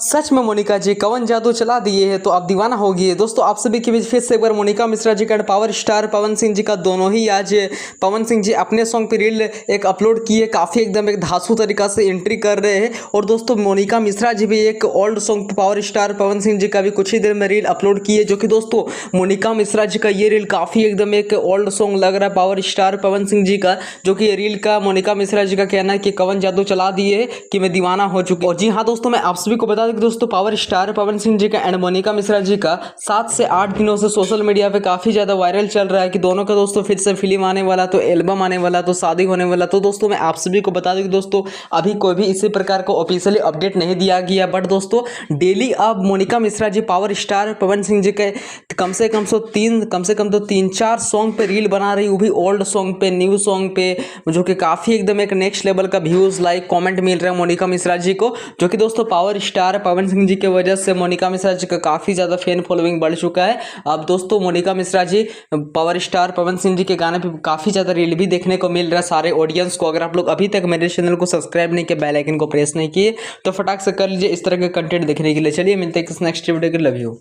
सच में मोनिका जी कवन जादू चला दिए है तो आप दीवाना हो गए। दोस्तों आप सभी के बीच फिर से एक बार मोनिका मिश्रा जी का पावर स्टार पवन सिंह जी का दोनों ही आज पवन सिंह जी अपने सॉन्ग पे रील एक अपलोड किए, काफ़ी एकदम एक धांसू तरीका से एंट्री कर रहे हैं। और दोस्तों मोनिका मिश्रा जी भी एक ओल्ड सॉन्ग पे पावर स्टार पवन सिंह जी का भी कुछ ही देर में रील अपलोड किए, जो कि दोस्तों मोनिका मिश्रा जी का ये रील काफ़ी एकदम एक ओल्ड सॉन्ग लग रहा है पावर स्टार पवन सिंह जी का, जो कि ये रील का मोनिका मिश्रा जी का कहना है कि कवन जादू चला दिए कि मैं दीवाना हो चुकी। और जी हाँ दोस्तों, मैं आप सभी को बता दूं कि दोस्तों पावर स्टार पवन सिंह जी का एंड मोनिका मिश्रा जी का 7 से 8 दिनों से सोशल मीडिया पे काफ़ी ज़्यादा वायरल चल रहा है कि दोनों का दोस्तों फिर से फिल्म आने वाला, तो एल्बम आने वाला, तो शादी होने वाला। तो दोस्तों मैं आप सभी को बता दूं कि दोस्तों अभी कोई भी इसी प्रकार का ऑफिशियली अपडेट नहीं दिया गया, बट दोस्तों डेली अब मोनिका मिश्रा जी पावर स्टार पवन सिंह जी के कम से कम तो 3-4 सॉन्ग पे रील बना रही, वो भी ओल्ड सॉन्ग पे, न्यू सॉन्ग पे, जो कि काफ़ी एकदम एक नेक्स्ट लेवल का व्यूज़, लाइक, कमेंट मिल रहा है मोनिका मिश्रा जी को, जो कि दोस्तों पावर स्टार पवन सिंह जी के वजह से मोनिका मिश्रा जी का काफ़ी ज़्यादा फैन फॉलोइंग बढ़ चुका है। अब दोस्तों मोनिका मिश्रा जी पावर स्टार पवन सिंह जी के गाने पे काफ़ी ज़्यादा रील भी देखने को मिल रहा है सारे ऑडियंस को। अगर आप लोग अभी तक मेरे चैनल को सब्सक्राइब नहीं किया, बेल आइकन को प्रेस नहीं किए, तो फटाक से कर लीजिए इस तरह के कंटेंट देखने के लिए। चलिए मिलते हैं नेक्स्ट वीडियो के, लव यू।